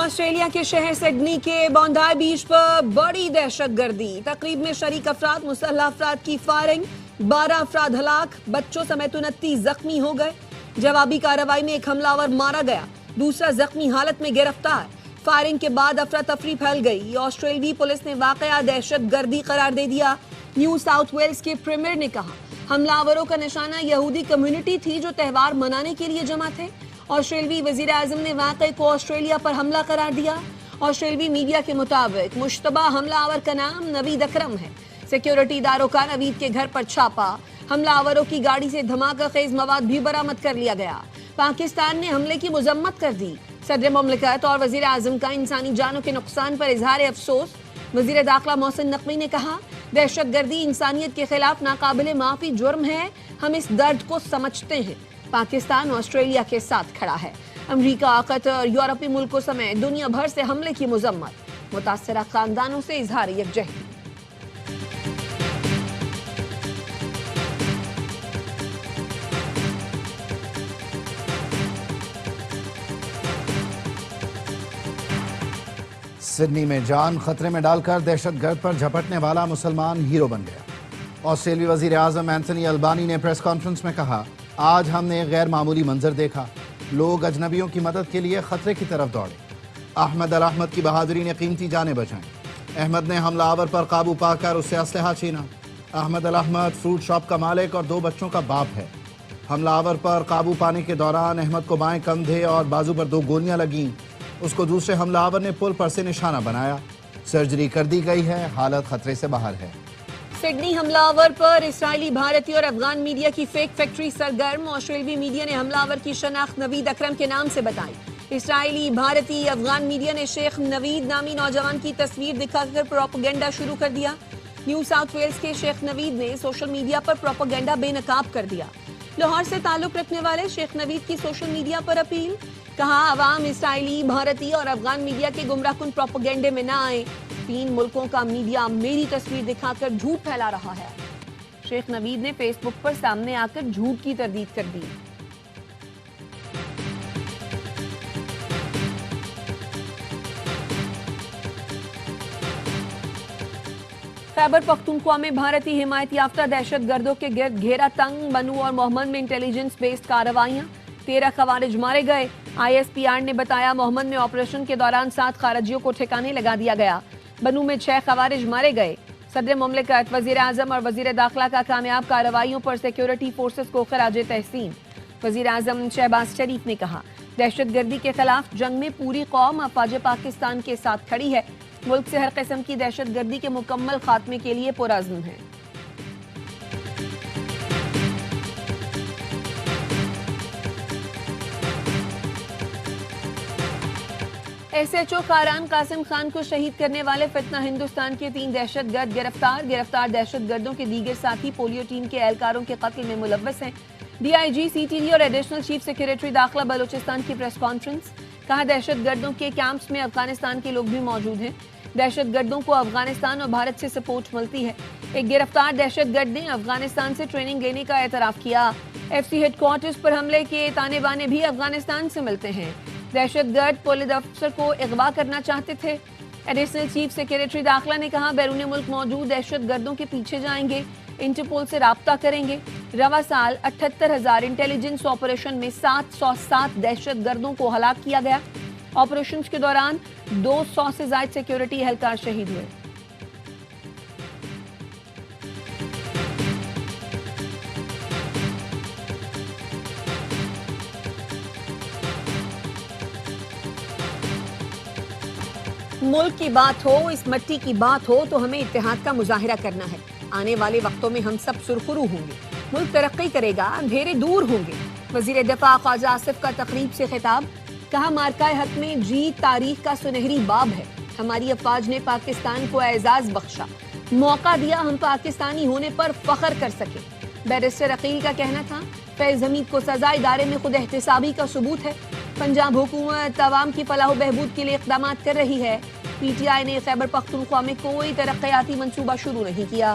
Australia کے شہر Sydney کے بوندائی بیچ پر بڑی دہشت گردی، تقریب میں شریک افراد مسلح افراد کی فائرنگ، 12 افراد ہلاک، بچوں سمیت 29 زخمی ہو گئے۔ جوابی کارروائی میں ایک حملہ آور مارا گیا، دوسرا زخمی حالت میں گرفتار۔ فائرنگ کے بعد افراتفری پھیل گئی۔ آسٹریلوی پولیس نے واقعہ دہشت گردی قرار دے دیا۔ نیو ساؤتھ ویلز کے پریمیئر نے کہا حملہ آوروں کا نشانہ یہودی کمیونٹی تھی جو تہوار منانے کے لیے جمع تھے۔ آسٹریلوی وزیر اعظم نے واقعے کو آسٹریلیا پر حملہ قرار دیا۔ آسٹریلوی میڈیا کے مطابق مشتبہ حملہ آور کا نام نوید اکرم ہے۔ سیکیورٹی اداروں کا نوید کے گھر پر چھاپا، حملہ آوروں کی گاڑی سے دھماکہ خیز مواد بھی برآمد کر لیا گیا۔ پاکستان نے حملے کی مذمت کر دی۔ صدر مملکت اور وزیر اعظم کا انسانی جانوں کے نقصان پر اظہار افسوس۔ وزیر داخلہ محسن نقوی نے کہا دہشت گردی انسانیت کے خلاف ناقابل معافی جرم ہے، ہم اس درد کو سمجھتے ہیں۔ پاکستان آسٹریلیا کے ساتھ کھڑا ہے۔ امریکہ، قطر، یورپی ملکوں سمیت دنیا بھر سے حملے کی مذمت، متاثرہ خاندانوں سے اظہار یکجہتی۔ سڈنی میں جان خطرے میں ڈال کر دہشت گرد پر جھپٹنے والا مسلمان ہیرو بن گیا۔ آسٹریلوی وزیر اعظم اینتھنی البانی نے پریس کانفرنس میں کہا آج ہم نے ایک غیر معمولی منظر دیکھا، لوگ اجنبیوں کی مدد کے لیے خطرے کی طرف دوڑے۔ احمد الاحمد کی بہادری نے قیمتی جانیں بچائیں۔ احمد نے حملہ آور پر قابو پا کر اس سے اسلحہ چھینا۔ احمد الاحمد فروٹ شاپ کا مالک اور 2 بچوں کا باپ ہے۔ حملہ آور پر قابو پانے کے دوران احمد کو بائیں کندھے اور بازو پر 2 گولیاں لگیں۔ اس کو دوسرے حملہ آور نے پل پر سے نشانہ بنایا۔ سرجری کر دی گئی ہے، حالت خطرے سے باہر ہے۔ سڈنی حملہ آور پر اسرائیلی، بھارتی اور افغان میڈیا کی فیک فیکٹری سرگرم۔ آسٹریلوی میڈیا نے حملہ آور کی شناخت نوید اکرم کے نام سے بتائی۔ اسرائیلی، بھارتی، افغان میڈیا نے شیخ نوید نامی نوجوان کی تصویر دکھا کر پروپیگنڈا شروع کر دیا۔ نیو ساؤتھ ویلز کے شیخ نوید نے سوشل میڈیا پر پروپیگنڈا بے نقاب کر دیا۔ لاہور سے تعلق رکھنے والے شیخ نوید کی سوشل میڈیا پر اپیل، کہا عوام اسرائیلی، بھارتی اور افغان میڈیا کے گمراہ کن پروپیگنڈے میں نہ آئیں۔ 3 ملکوں کا میڈیا میری تصویر دکھا کر جھوٹ پھیلا رہا ہے۔ شیخ نوید نے فیس بک پر سامنے آ کر جھوٹ کی تردید کر دی۔ خیبر پختونخوا میں بھارتی حمایت یافتہ دہشت گردوں کے گرد گھیرا تنگ، بنو اور محمد میں انٹیلیجنس بیسڈ کارروائیاں، 13 خوارج مارے گئے۔ ISPR نے بتایا محمد میں آپریشن کے دوران 7 خارجیوں کو ٹھکانے لگا دیا گیا۔ بنو میں 6 خوارج مارے گئے۔ صدر مملکت، وزیر اعظم اور وزیر داخلہ کا کامیاب کارروائیوں پر سیکیورٹی فورسز کو خراج تحسین۔ وزیر اعظم شہباز شریف نے کہا دہشت گردی کے خلاف جنگ میں پوری قوم افواج پاکستان کے ساتھ کھڑی ہے، ملک سے ہر قسم کی دہشت گردی کے مکمل خاتمے کے لیے پرعزم ہے۔ SHO خاران قاسم خان کو شہید کرنے والے فتنہ ہندوستان کے 3 دہشت گرد گرفتار دہشت گردوں کے دیگر ساتھی پولیو ٹیم کے اہلکاروں کے قتل میں ملوث ہیں۔ DIG CTD اور ایڈیشنل چیف سیکریٹری داخلہ بلوچستان کی پریس کانفرنس، کہا دہشت گردوں کے کیمپس میں افغانستان کے لوگ بھی موجود ہیں۔ دہشت گردوں کو افغانستان اور بھارت سے سپورٹ ملتی ہے۔ ایک گرفتار دہشت گرد نے افغانستان سے ٹریننگ لینے کا اعتراف کیا۔ FC ہیڈ کوارٹرز پر حملے کے تانے بانے بھی افغانستان سے ملتے ہیں۔ دہشت گرد پولیس افسر کو اغوا کرنا چاہتے تھے۔ ایڈیشنل چیف سیکریٹری داخلہ نے کہا بیرون ملک موجود دہشت گردوں کے پیچھے جائیں گے، انٹرپول سے رابطہ کریں گے۔ رواں سال 78,000 انٹیلیجنس آپریشن میں 707 دہشت گردوں کو ہلاک کیا گیا۔ آپریشنز کے دوران 200 سے زائد سیکیورٹی اہلکار شہید ہوئے۔ ملک کی بات ہو، اس مٹی کی بات ہو تو ہمیں اتحاد کا مظاہرہ کرنا ہے۔ آنے والے وقتوں میں ہم سب سرخرو ہوں گے، ملک ترقی کرے گا، اندھیرے دور ہوں گے۔ وزیر دفاع خواجہ آصف کا تقریب سے خطاب، کہا مارکہ حق میں جیت تاریخ کا سنہری باب ہے۔ ہماری افواج نے پاکستان کو اعزاز بخشا، موقع دیا ہم پاکستانی ہونے پر فخر کر سکے۔ بیرسٹر عقیل کا کہنا تھا فیض حمید کو سزا ادارے میں خود احتسابی کا ثبوت ہے۔ پنجاب حکومت عوام کی فلاح و بہبود کے لیے اقدامات کر رہی ہے۔ PTI نے خیبر پختونخوا میں کوئی ترقیاتی منصوبہ شروع نہیں کیا۔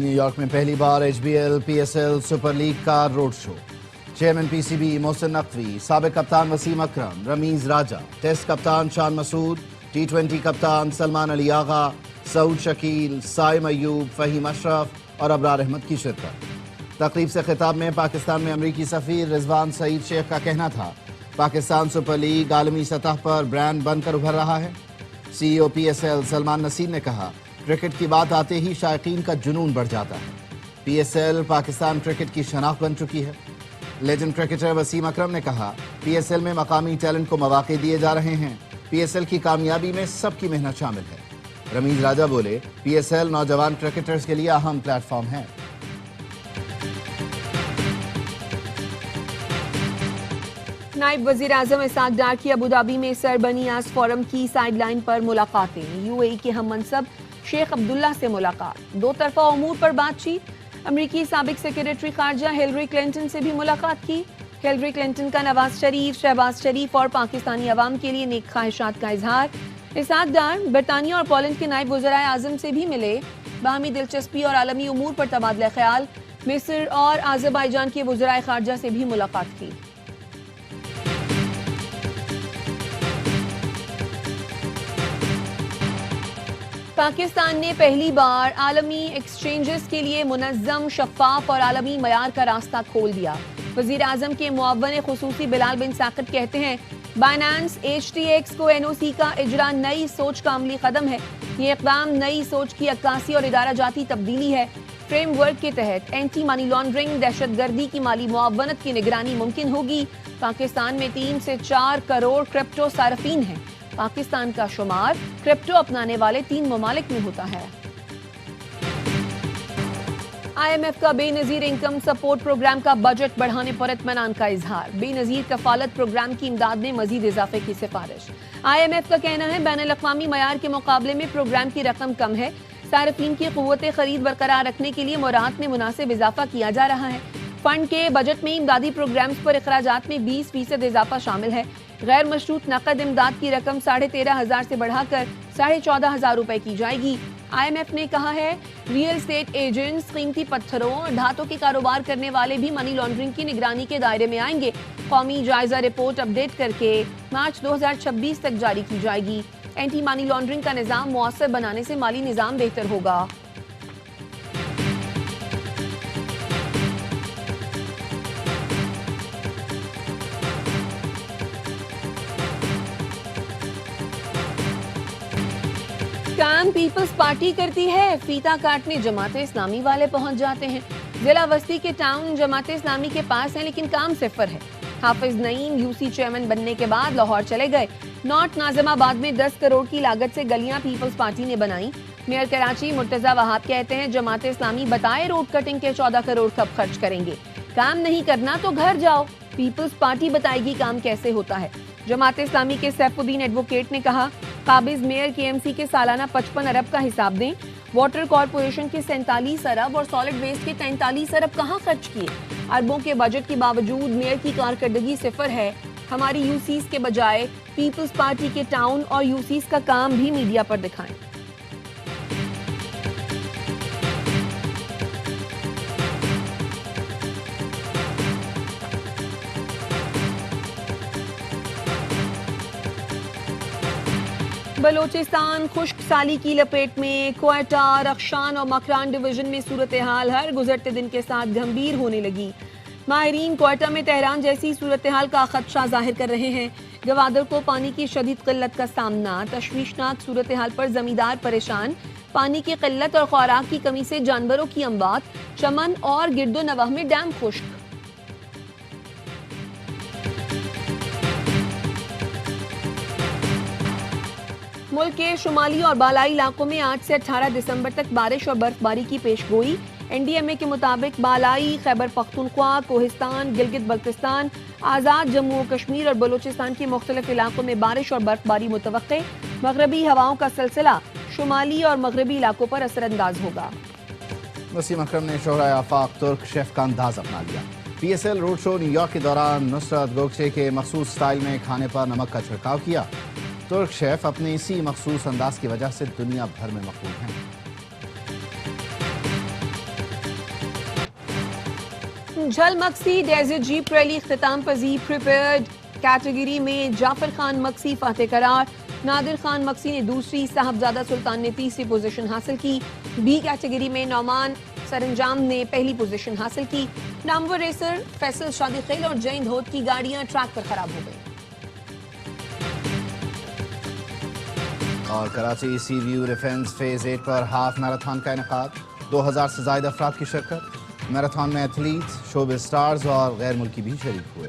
نیو یارک میں پہلی بار HBL PSL سپر لیگ کا road show. Chairman PCB Mohsin Naqvi, سابق کپتان وسیم اکرم، رمیز راجہ، ٹیسٹ کپتان شان مسعود، T20 کپتان سلمان علی آغا، سعود شکیل، سائم ایوب، فہیم اشرف اور ابرار احمد کی شرکت. تقریب سے خطاب میں پاکستان میں امریکی سفیر رضوان سعید شیخ کا کہنا تھا پاکستان سپر لیگ عالمی سطح پر برانڈ بن کر ابھر رہا ہے. CEO PSL سلمان نصیر نے کہا کرکٹ کی بات آتے ہی شائقین کا جنون بڑھ جاتا ہے. PSL پاکستان کرکٹ کی شناخت بن چکی ہے. لیجنڈ کرکٹر وسیم اکرم نے کہا PSL میں مقامی ٹیلنٹ کو مواقع دیے جا رہے ہیں. PSL کی کامیابی میں سب کی محنت شامل ہے. رمیز راجہ بولے PSL نوجوان کرکٹرز کے لیے اہم پلیٹ فارم ہے. نائب وزیر اعظم اسحاق ڈار کی ابوظہبی میں سر بنیاز فورم کی سائیڈ لائن پر ملاقاتیں. UAE کے ہم منصب شیخ عبداللہ سے ملاقات. دو طرفہ امور پر بات چیت. امریکی سابق سیکریٹری خارجہ ہیلری کلنٹن سے بھی ملاقات کی. ہیلری کلنٹن کا نواز شریف، شہباز شریف اور پاکستانی عوام کے لیے نیک خواہشات کا اظہار. اسحاق ڈار برطانیہ اور پولینڈ کے نائب وزرائے اعظم سے بھی ملے. باہمی دلچسپی اور عالمی امور پر تبادلہ خیال. مصر اور آذربائیجان کے وزرائے خارجہ سے بھی ملاقات کی. پاکستان نے پہلی بار عالمی ایکسچینجز کے لیے منظم، شفاف اور عالمی معیار کا راستہ کھول دیا. وزیر اعظم کے معاون خصوصی بلال بن ساقط کہتے ہیں بائنانس HTX کو NOC کا اجرا نئی سوچ کا عملی قدم ہے. یہ اقدام نئی سوچ کی عکاسی اور ادارہ جاتی تبدیلی ہے. فریم ورک کے تحت اینٹی منی لانڈرنگ، دہشت گردی کی مالی معاونت کی نگرانی ممکن ہوگی. پاکستان میں 3 سے 4 کروڑ کرپٹو صارفین ہیں. پاکستان کا شمار کرپٹو اپنانے والے 3 ممالک میں ہوتا ہے. IMF کا بے نظیر انکم سپورٹ پروگرام کا بجٹ بڑھانے پر اطمینان کا اظہار. بے نظیر کفالت پروگرام کی امداد میں مزید اضافے کی سفارش. IMF کا کہنا ہے بین الاقوامی معیار کے مقابلے میں پروگرام کی رقم کم ہے. صارفین کی قوت خرید برقرار رکھنے کے لیے مراعات میں مناسب اضافہ کیا جا رہا ہے. فنڈ کے بجٹ میں امدادی پروگرامز پر اخراجات میں 20% اضافہ شامل ہے. غیر مشروط نقد امداد کی رقم 13,500 سے بڑھا کر 14,500 روپے کی جائے گی. IMF نے کہا ہے ریئل اسٹیٹ ایجنٹس، قیمتی پتھروں اور دھاتوں کے کاروبار کرنے والے بھی منی لانڈرنگ کی نگرانی کے دائرے میں آئیں گے. قومی جائزہ رپورٹ اپ ڈیٹ کر کے مارچ 2026 تک جاری کی جائے گی. اینٹی منی لانڈرنگ کا نظام مؤثر بنانے سے مالی نظام بہتر ہوگا. کام پیپلز پارٹی کرتی ہے، فیتا کاٹنے جماعت اسلامی والے پہنچ جاتے ہیں. ضلع وسطی کے ٹاؤن جماعت اسلامی کے پاس ہیں لیکن کام صفر ہے. حافظ نعیم UC چیئرمین بننے کے بعد لاہور چلے گئے. نارتھ ناظم آباد میں 10 کروڑ کی لاگت سے گلیاں پیپلز پارٹی نے بنائی. میئر کراچی مرتضی وہاب کہتے ہیں جماعت اسلامی بتائے روڈ کٹنگ کے 14 کروڑ کب خرچ کریں گے. کام نہیں کرنا تو گھر جاؤ، پیپلز پارٹی بتائے گی کام کیسے ہوتا ہے. جماعت اسلامی کے سیف الدین ایڈوکیٹ نے کہا قابض میئر KMC کے سالانہ 55 ارب کا حساب دیں. واٹر کارپوریشن کے 47 ارب اور سالڈ ویسٹ کے 43 ارب کہاں خرچ کیے. اربوں کے بجٹ کے باوجود میئر کی کارکردگی صفر ہے. ہماری UCs کے بجائے پیپلز پارٹی کے ٹاؤن اور UCs کا کام بھی میڈیا پر دکھائیں. بلوچستان خشک سالی کی لپیٹ میں. کوئٹہ، رخشان اور مکران ڈویژن میں صورتحال ہر گزرتے دن کے ساتھ گھمبیر ہونے لگی. ماہرین کوئٹہ میں تہران جیسی صورتحال کا خدشہ ظاہر کر رہے ہیں. گوادر کو پانی کی شدید قلت کا سامنا. تشویشناک صورتحال پر زمیندار پریشان. پانی کی قلت اور خوراک کی کمی سے جانوروں کی اموات. چمن اور گرد و نواح میں ڈیم خشک. ملک کے شمالی اور بالائی علاقوں میں 8 سے 18 دسمبر تک بارش اور برف باری کی پیش گوئی. NDMA کے مطابق بالائی خیبر پختونخوا، کوہستان، گلگت بلتستان، آزاد جموں و کشمیر اور بلوچستان کے مختلف علاقوں میں بارش اور برف باری متوقع. مغربی ہواؤں کا سلسلہ شمالی اور مغربی علاقوں پر اثر انداز ہوگا. وسیم اکرم نے شہرائے آفاق ترک شیف کا انداز اپنا لیا. PSL road show new York کے دوران نصرت گوگچے کے مخصوص سٹائل میں کھانے پر نمک کا چھڑکاو کیا. ترک شیف اپنے اسی مخصوص انداز کی وجہ سے دنیا بھر میں مقبول ہیں. جھل مکسی ڈیزرٹ جیپ ریلی اختتام پذیر پریپیئرڈ کیٹیگری میں جعفر خان مکسی فاتح قرار. نادر خان مکسی نے دوسری، صاحبزادہ سلطان نے تیسری پوزیشن حاصل کی. بی کیٹیگری میں نعمان سرانجام نے پہلی پوزیشن حاصل کی. نامور ریسر فیصل شادی خیل اور جین دھوت کی گاڑیاں ٹریک پر خراب ہو گئی. اور کراچی سی ویو ریفرنس فیز 8 پر ہاف میراتھن کا انعقاد. 2000 سے زائد افراد کی شرکت. میراتھن میں ایتھلیٹس، شوبز سٹارز اور غیر ملکی بھی شریک ہوئے.